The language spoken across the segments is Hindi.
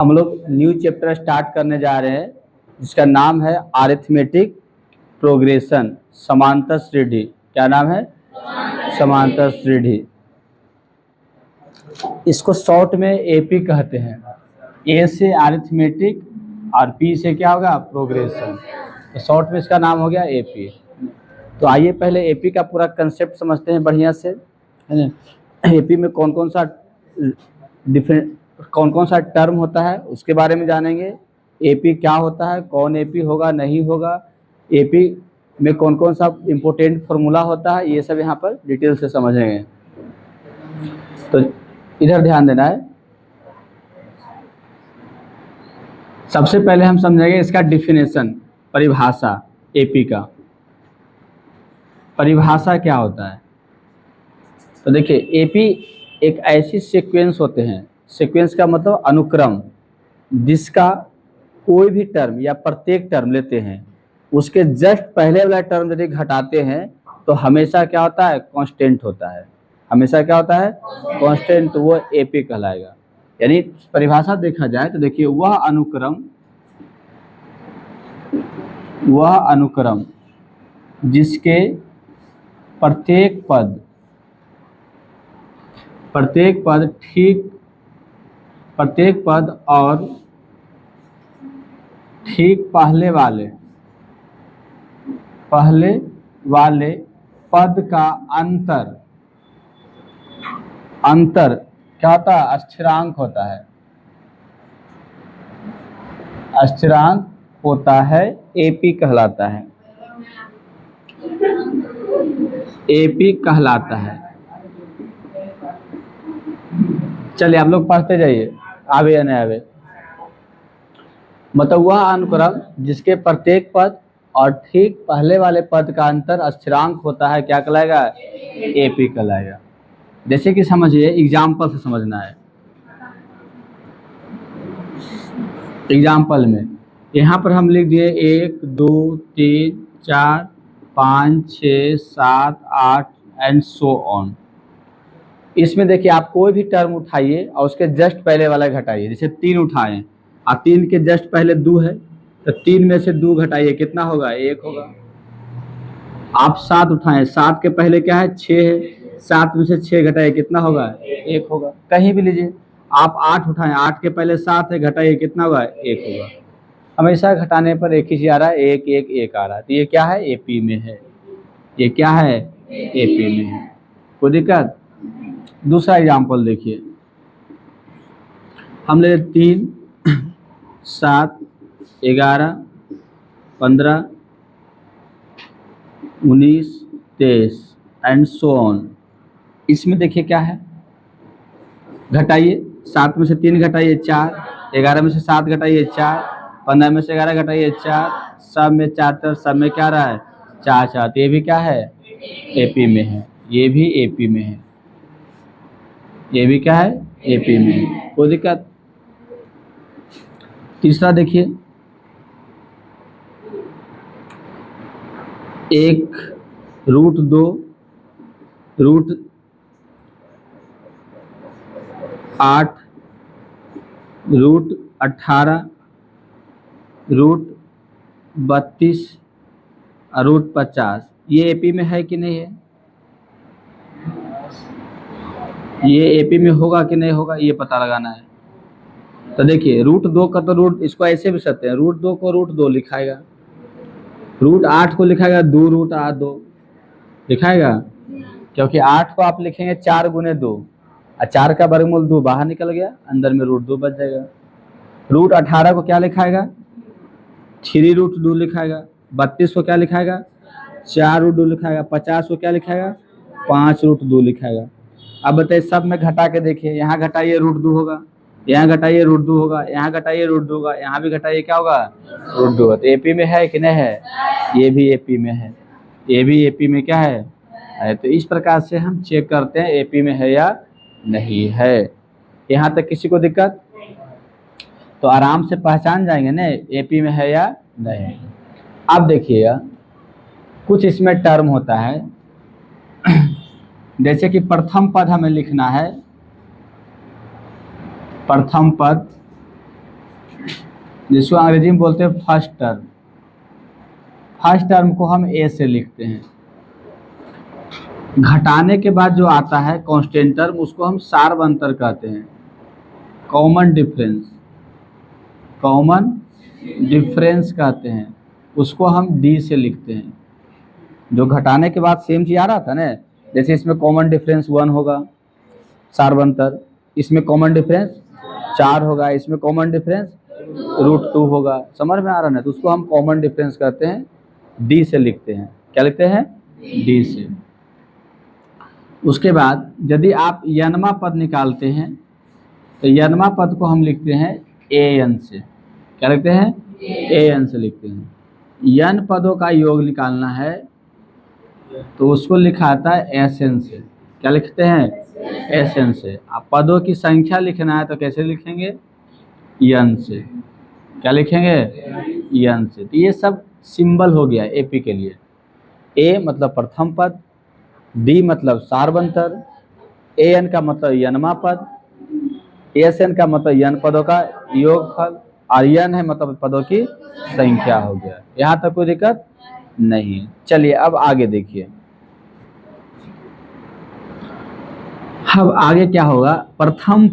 हम लोग न्यू चैप्टर स्टार्ट करने जा रहे हैं जिसका नाम है अरिथमेटिक प्रोग्रेशन, समांतर श्रेणी। क्या नाम है? समांतर श्रेणी। इसको शॉर्ट में एपी कहते हैं। ए से अरिथमेटिक और पी से क्या होगा? प्रोग्रेशन। तो शॉर्ट में इसका नाम हो गया एपी। तो आइए पहले एपी का पूरा कंसेप्ट समझते हैं बढ़िया से, है ना। एपी में कौन कौन सा टर्म होता है उसके बारे में जानेंगे। एपी क्या होता है, कौन एपी होगा नहीं होगा, एपी में कौन कौन सा इम्पोर्टेंट फार्मूला होता है, ये सब यहाँ पर डिटेल से समझेंगे। तो इधर ध्यान देना है। सबसे पहले हम समझेंगे इसका डिफिनेशन, परिभाषा। एपी का परिभाषा क्या होता है? तो देखिए, एपी एक ऐसी सीक्वेंस होते हैं, सीक्वेंस का मतलब अनुक्रम, जिसका कोई भी टर्म या प्रत्येक टर्म लेते हैं उसके जस्ट पहले वाला टर्म यदि घटाते हैं तो हमेशा क्या होता है? कांस्टेंट होता है। हमेशा क्या होता है? कांस्टेंट। तो वो एपी कहलाएगा। यानी परिभाषा देखा जाए तो देखिए, वह अनुक्रम जिसके प्रत्येक पद और ठीक पहले वाले पद का अंतर क्या होता है? स्थिरांक होता है। स्थिरांक होता है, एपी कहलाता है। एपी कहलाता है। चलिए आप लोग पढ़ते जाइए, आवे या नहीं आवे। मतलब वह अनुक्रम जिसके प्रत्येक पद और ठीक पहले वाले पद का अंतर स्थिरांक होता है, क्या कहलाएगा? एपी कहलाएगा। जैसे कि समझिए, एग्जाम्पल से समझना है। एग्जाम्पल में यहाँ पर हम लिख दिए 1 2 3 4 5 6 7 8 एंड सो ऑन। इसमें देखिए, आप कोई भी टर्म उठाइए और उसके जस्ट पहले वाला घटाइए। जैसे 3 उठाएं और 3 के जस्ट पहले 2 है तो 3 में से 2 घटाइए, कितना होगा? 1 होगा। आप 7 उठाएं, 7 के पहले क्या है? 6 है, 7 में से 6 घटाइए, कितना होगा? 1 होगा। कहीं भी लीजिए, आप 8 उठाएं, 8 के पहले 7 है, घटाइए, कितना होगा? 1 होगा। हमेशा घटाने पर एक ही चीज आ रहा है, 1 1 1 आ रहा है। तो ये क्या है? एपी में है। ये क्या है? एपी में है। कोई दिक्कत? दूसरा एग्जाम्पल देखिए, हम ले 3 7 11 15 19 23 एंड सो ऑन। इसमें देखिए क्या है? घटाइए, 7 में से 3 घटाइए 4, 11 में से 7 घटाइए 4, 15 में से 11 घटाइए 4, सब में 4 सब में क्या रहा है? 4 4। तो ये भी क्या है? एपी में है। ये भी एपी में है। ये भी क्या है? एपी में है। कोई दिक्कत? तीसरा देखिए, 1 √2 √8 √18 √32 और √50। ये एपी में है कि नहीं है? ये एपी में होगा कि नहीं होगा, ये पता लगाना है। तो देखिए, √2 का तो इसको ऐसे भी सकते हैं, √2 को √2 लिखाएगा, √8 को लिखाएगा 2 √8 2 लिखाएगा, क्योंकि 8 को आप लिखेंगे 4 गुने 2 और 4 का वर्गमूल 2 बाहर निकल गया, अंदर में √2 बच जाएगा। √18 को क्या लिखाएगा? 3 √2 लिखाएगा। 32 को क्या लिखाएगा? 4 √2 लिखाएगा। 50 को क्या लिखाएगा? 5 √2 लिखाएगा। अब बताइए, सब में घटा के देखिए, यहाँ घटाइए √2 होगा, यहाँ घटाइए √2 होगा, यहाँ घटाइए √2 होगा, यहाँ भी घटाइए, क्या होगा? √2 होगा। तो एपी में है कि नहीं है? ये भी एपी में है। ये भी एपी में क्या है? तो इस प्रकार से हम चेक करते हैं एपी में है या नहीं है। यहाँ तक किसी को दिक्कत? तो आराम से पहचान जाएंगे ना एपी में है या नहीं। अब देखिए, कुछ इसमें टर्म होता है, जैसे कि प्रथम पद हमें लिखना है, प्रथम पद जिसको अंग्रेजी में बोलते हैं फर्स्ट टर्म। फर्स्ट टर्म को हम ए से लिखते हैं। घटाने के बाद जो आता है कांस्टेंट टर्म, उसको हम सार्व अंतर कहते हैं, कॉमन डिफरेंस, कॉमन डिफरेंस कहते हैं। उसको हम डी से लिखते हैं। जो घटाने के बाद सेम चीज आ रहा था ना, जैसे इसमें कॉमन डिफरेंस 1 होगा सार्व अंतर, इसमें कॉमन डिफरेंस 4 होगा, इसमें कॉमन डिफरेंस √2 होगा। समझ में आ रहा है? तो उसको हम कॉमन डिफरेंस कहते हैं, डी से लिखते हैं। क्या लिखते हैं? डी से। उसके बाद यदि आप यनमा पद निकालते हैं तो यनमा पद को हम लिखते हैं ए एन से। क्या लिखते हैं? ए एन से लिखते हैं। यन पदों का योग निकालना है तो उसको लिखा आता है एस एन से। क्या लिखते हैं? एस एन से। आप पदों की संख्या लिखना है तो कैसे लिखेंगे? यन से। क्या लिखेंगे? यन से। तो ये सब सिंबल हो गया एपी के लिए। ए मतलब प्रथम पद, डी मतलब सार्वंतर, ए एन का मतलब यनमा पद, एस एन का मतलब यन पदों का योगफल, और यन है मतलब पदों की संख्या हो गया। यहाँ तक कोई दिक्कत नहीं। चलिए अब आगे देखिए। अब आगे क्या होगा? प्रथम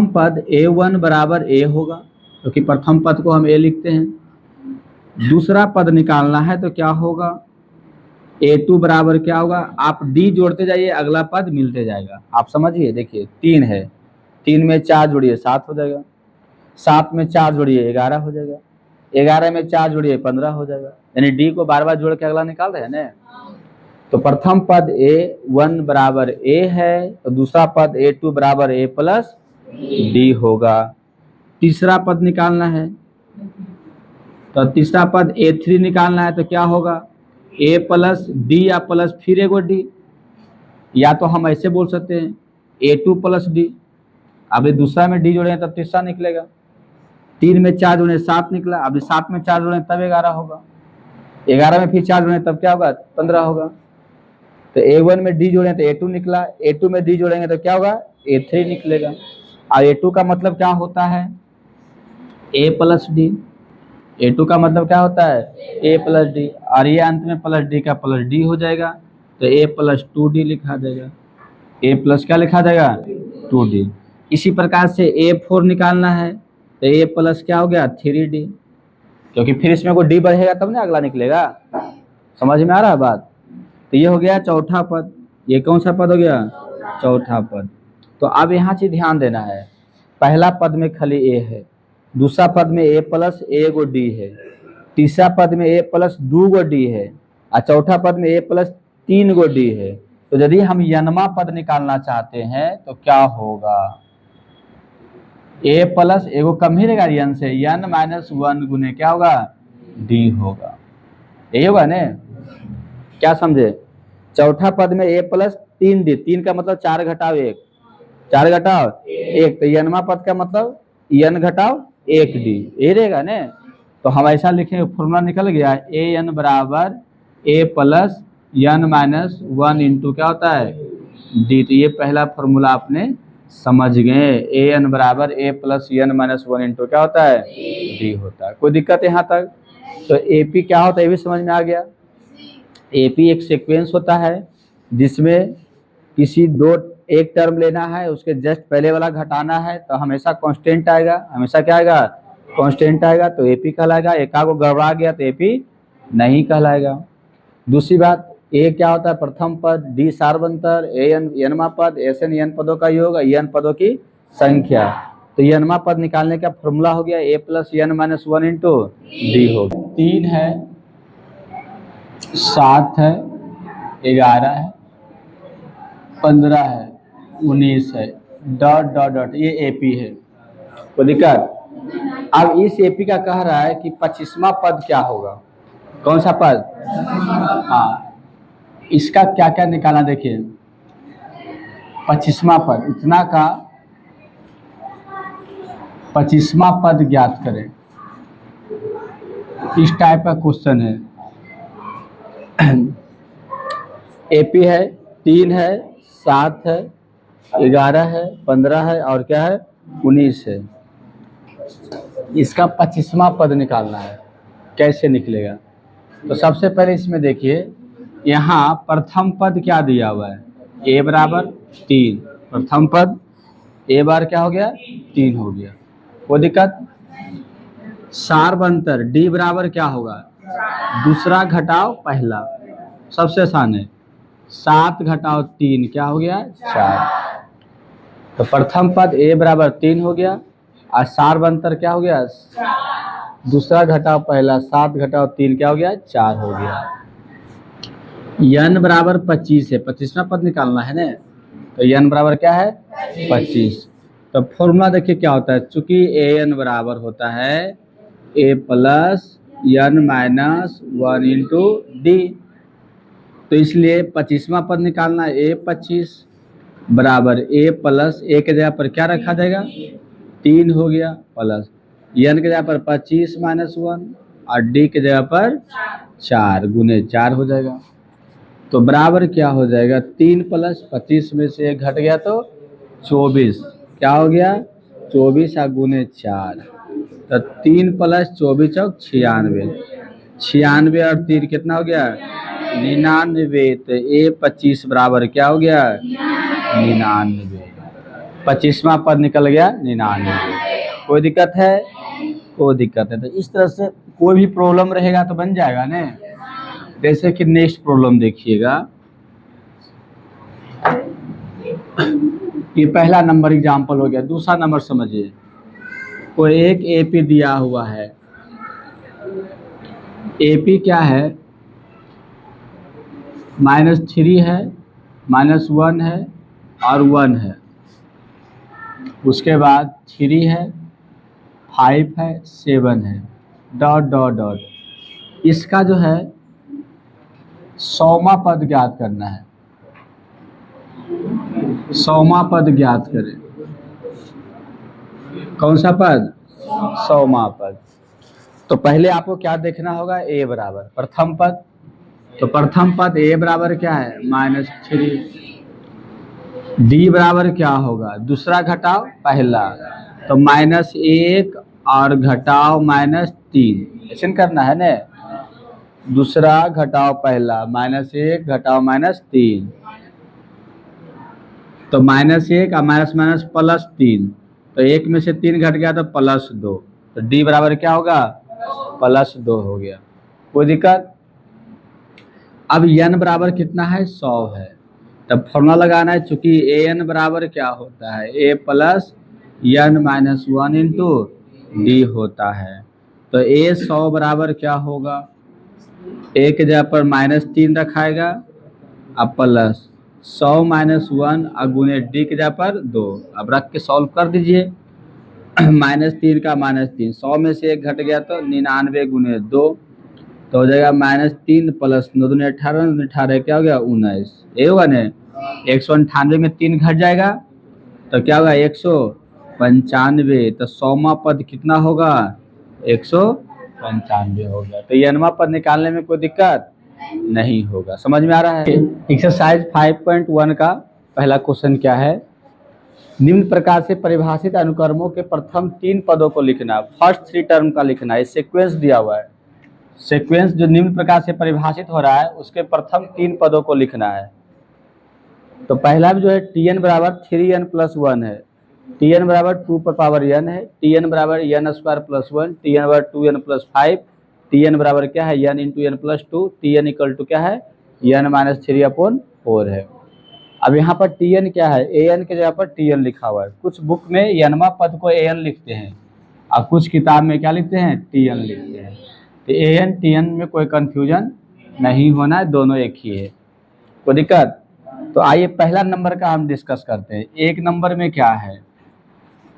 पद A1 बराबर A होगा, क्योंकि प्रथम पद को हम A लिखते हैं। दूसरा पद निकालना है तो क्या होगा? A2 बराबर क्या होगा? आप D जोड़ते जाइए, अगला पद मिलते जाएगा। आप समझिए, देखिए 3 है, 3 में 4 जोड़िए 7 हो जाएगा, 7 में 4 जोड़िए 11 हो जाएगा, 11 में 4 जोड़िए 15 हो जाएगा। यानी डी को बार बार जोड़ के अगला निकाल रहे हैं ना। तो प्रथम पद A1 बराबर A है, तो दूसरा पद A2 बराबर A प्लस डी होगा। तीसरा पद निकालना है तो तीसरा पद A3 निकालना है तो क्या होगा? A प्लस डी या प्लस फिर एगो डी, या तो हम ऐसे बोल सकते हैं A2 प्लस डी। अब दूसरा में डी जोड़े तब तीसरा निकलेगा। 3 में 4 जोड़े 7 निकला, अब 7 में 4 जोड़े तब 11 होगा, 11 में फिर 4 जोड़े तब क्या होगा? 15 होगा। तो A1 में डी जोड़े तो A2 निकला, A2 में डी जोड़ेंगे तो क्या होगा? A3 निकलेगा। और A2 का मतलब क्या होता है? A plus D. A2 का मतलब क्या होता है? A प्लस डी, और ये अंत में प्लस डी का प्लस डी हो जाएगा, तो A प्लस 2D लिखा जाएगा। A प्लस क्या लिखा जाएगा? 2D। इसी प्रकार से A4 निकालना है तो A प्लस क्या हो गया? 3D, क्योंकि फिर इसमें कोई डी बढ़ेगा तब ना अगला निकलेगा। समझ में आ रहा है बात? तो ये हो गया चौथा पद। ये कौन सा पद हो गया? चौथा पद। तो अब यहाँ चीज ध्यान देना है, पहला पद में खाली ए है, दूसरा पद में A plus A go D है, तीसरा पद में A प्लस 2 गो डी है, और चौथा पद में A प्लस 3 गो डी है। तो यदि हम यनमा पद निकालना चाहते हैं तो क्या होगा? A प्लस एगो कम ही रहेगा यन से, यन माइनस 1 गुने क्या होगा? डी होगा। यही होगा ने? क्या समझे? चौथा पद में A प्लस 3D, 3 का मतलब 4 घटाव 1, 4 घटाव 1, तो यनमा पद का मतलब यन घटाव 1D, ये रहेगा ने। तो हम ऐसा लिखेंगे, फॉर्मूला निकल गया, ए एन बराबर A plus N minus 1 into क्या होता है? डी। तो ये पहला फॉर्मूला आपने समझ गए, ए एन बराबर A plus N minus 1 into क्या होता है? डी होता है। कोई दिक्कत है यहाँ तक? तो एपी क्या होता है ये भी समझ में आ गया। एपी एक सीक्वेंस होता है जिसमें किसी एक टर्म लेना है, उसके जस्ट पहले वाला घटाना है, तो हमेशा कांस्टेंट आएगा। हमेशा क्या आएगा? कांस्टेंट आएगा, तो एपी कहलाएगा। एका को गड़बड़ा गया तो एपी नहीं कहलाएगा। दूसरी बात, ए क्या होता है? प्रथम पद, डी सार्वंतर, ए यनमा पद, एस एन यन पदों का योग, यन पदों की संख्या। तो यनमा पद निकालने का फॉर्मूला हो गया A plus N minus 1 into D हो गया। 3 है, 7 है, 11 है, 15 है, 19 है, डॉट डॉट डॉट, ये एपी है। कोई दिक्कत? अब इस एपी का कह रहा है कि 25वां पद क्या होगा? कौन सा पद? हाँ, इसका क्या क्या निकालना देखिए। 25वां पद, इतना का 25वां पद ज्ञात करें, इस टाइप का क्वेश्चन है। एपी है, 3 है, 7 है, 11 है, 15 है और क्या है? 19 है। इसका 25वां पद निकालना है, कैसे निकलेगा? तो सबसे पहले इसमें देखिए, यहाँ प्रथम पद क्या दिया हुआ है, a बराबर 3। प्रथम पद a बार क्या हो गया, 3 हो गया, कोई दिक्कत? सार्वंतर d बराबर क्या होगा, दूसरा घटाओ पहला, सबसे आसान है। 7 घटाओ 3 क्या हो गया, 4। तो प्रथम पद a बराबर 3 हो गया, और सार्वंतर क्या हो गया, दूसरा घटाओ पहला, 7 घटाओ 3 क्या हो गया, 4 हो गया। n बराबर 25 है, 25वां पद निकालना है ना, तो n बराबर क्या है, 25। तो फॉर्मूला देखिए क्या होता है, चूंकि an बराबर होता है a plus n minus 1 into D, तो इसलिए 25वां पद निकालना है, a 25 बराबर a प्लस a के जगह पर क्या रखा जाएगा, 3 हो गया, प्लस n के जगह पर 25 माइनस 1 और d के जगह पर 4 गुने 4 हो जाएगा। तो बराबर क्या हो जाएगा, 3 प्लस 25 में से 1 घट गया तो 24, क्या हो गया, 24 और गुने 4, तो 3 प्लस 24 चौक 96, 96 और 3 कितना हो गया, 99। तो a 25 बराबर क्या हो गया, 99। 25वां पद निकल गया 99। कोई दिक्कत है, कोई दिक्कत है? तो इस तरह से कोई भी प्रॉब्लम रहेगा तो बन जाएगा ना। जैसे कि नेक्स्ट प्रॉब्लम देखिएगा, ये पहला नंबर एग्जाम्पल हो गया। दूसरा नंबर समझिए, कोई एक एपी दिया हुआ है, एपी क्या है, -3 है, -1 है और 1 है, उसके बाद 3 है, 5 है, 7 है, डॉट डॉट डॉट। इसका जो है 100वां पद ज्ञात करना है, 100वां पद ज्ञात करें। कौन सा पद, 100वां पद। तो पहले आपको क्या देखना होगा, a बराबर प्रथम पद, तो प्रथम पद a बराबर क्या है, -3। d बराबर क्या होगा, दूसरा घटाओ पहला, तो -1 और घटाओ -3, ऐसे करना है ना, दूसरा घटाओ पहला, -1 घटाओ -3, तो -1 और माइनस +3, तो 1 में से 3 घट गया तो +2, तो d बराबर क्या होगा, +2 हो गया। कोई दिक्कत? अब n बराबर कितना है, 100 है, तब फॉर्मूला लगाना है, चूंकि an बराबर क्या होता है, a plus n minus 1 into D होता है। तो a 100 बराबर क्या होगा, a के जगह पर -3 रखाएगा, अब प्लस 100 माइनस 1 और गुने डी के जगह पर 2, अब रख के सॉल्व कर दीजिए। -3 का -3, 100 में से 1 घट गया तो 99 गुने 2, तो हो जाएगा -3 प्लस 9 दूनी 18, 18 क्या हो गया, 19, ये होगा ना। 198 में 3 घट जाएगा तो क्या होगा, 195, तो 100वां पद कितना होगा, 195 होगा। तो ये nवां पद निकालने में कोई दिक्कत नहीं होगा। समझ में आ रहा है? एक्सरसाइज 5.1 का पहला क्वेश्चन क्या है, निम्न प्रकार से परिभाषित अनुक्रमों के प्रथम 3 पदों को लिखना। फर्स्ट 3 टर्म का लिखना है, सीक्वेंस दिया हुआ है, सीक्वेंस जो निम्न प्रकार से परिभाषित हो रहा है उसके प्रथम 3 पदों को लिखना है। तो पहला जो है tn बराबर 3n प्लस 1 है, tn बराबर 2 पर पावर n है, tn बराबर n स्क्वायर प्लस 1, tn बराबर 2n प्लस 5, tn बराबर क्या है, n into n plus 2, tn equal to क्या है, n माइनस 3/4 है। अब यहाँ पर tn क्या है, an के जगह पर tn लिखा हुआ है। कुछ बुक में nवां पद को an लिखते हैं और कुछ किताब में क्या लिखते हैं, tn लिखते हैं। तो an tn में कोई कंफ्यूजन नहीं होना है, दोनों एक ही है, कोई दिक्कत? तो आइए पहला नंबर का हम डिस्कस करते हैं। एक नंबर में क्या है,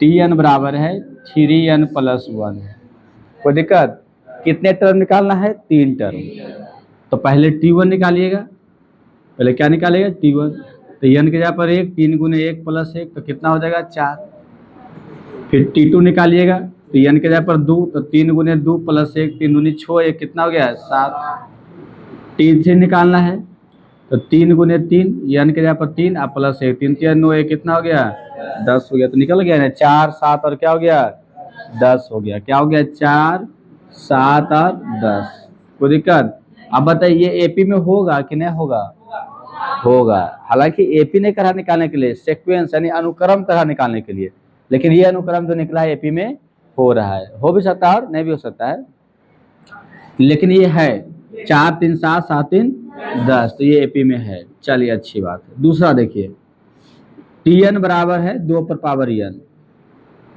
tn बराबर है 3n प्लस 1, कोई दिक्कत? कितने टर्म निकालना है, 3 टर्म। तो पहले t1 निकालिएगा, पहले क्या निकालेगा, t1, तो n के जगह पर 1, 3 गुने 1 प्लस 1 तो कितना हो जाएगा, 4। फिर t2 निकालिएगा, तो n के जगह पर 2, तो 3 गुने 2 प्लस 1, 3 दूनी 6, 1 कितना हो गया, 7। t3 निकालना है, तो 3 गुने 3 n के जगह पर 3 आप प्लस 1 3 3 9 1 कितना हो गया 10 हो गया। तो निकल गया ना 4 7 और क्या हो गया 10 हो गया। क्या हो गया 4 7 और 10। कोई दिक्कत? अब बताइए ये एपी में होगा कि नहीं होगा? होगा। हालांकि एपी नहीं करा निकालने के लिए, सीक्वेंस यानी अनुक्रम करा निकालने के लिए, लेकिन ये अनुक्रम जो निकला है एपी में हो रहा है। हो भी सकता है और नहीं भी हो सकता है, लेकिन ये है 4 3 7 7 3 10, तो ये एपी में है। चलिए अच्छी बात है। दूसरा देखिए Tn बराबर है 2 पर पावर n,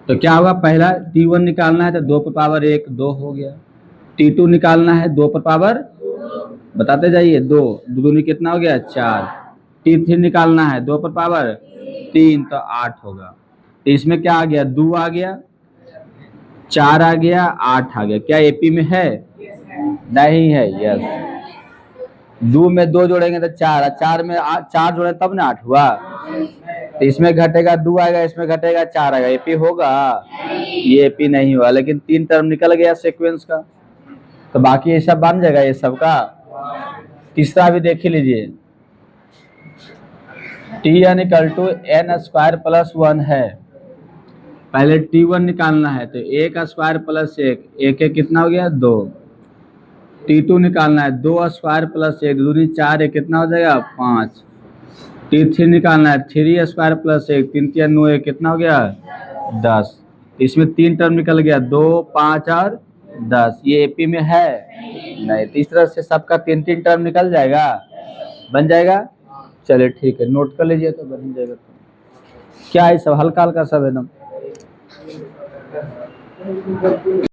तो क्या होगा? पहला T1 निकालना है तो 2 पर पावर 1 2 हो गया। T2 निकालना है 2 पर पावर, बताते जाइए 2 दूनी कितना हो गया 4। T3 निकालना है 2 पर पावर 3 तो 8 होगा। तो इसमें क्या आ गया 2 आ गया 4 आ गया 8 आ गया। क्या एपी में है? नहीं है। यस। 2 में 2 जोड़ेंगे तो 4, 4 में 4 जोड़े तब ना 8 हुआ। तो इसमें घटेगा 2 आएगा, इसमें घटेगा 4 आएगा। एपी होगा? ये एपी नहीं हुआ, लेकिन 3 टर्म निकल गया सीक्वेंस का, तो बाकी ये सब बन जाएगा ये सब का। तीसरा भी देख ही लीजिए, Tn = n स्क्वायर प्लस 1 है। पहले T1 निकालना है तो 1 स्क्वायर प्लस 1 1 कितना हो गया 2। T2 निकालना है 2 स्क्वायर प्लस 1 दूनी 4 1 कितना हो जाएगा 5। T3 निकालना है 3 स्क्वायर प्लस 1 3 3 9 1 कितना हो गया 10। इसमें 3 टर्म निकल गया 2 5 और 10। ये एपी में है? नहीं। तो इस तरह से सबका 3 3 टर्म निकल जाएगा, बन जाएगा। चलिए ठीक है, नोट कर लीजिए तो बन जाएगा। क्या है सब हल्का हल्का सब एकदम।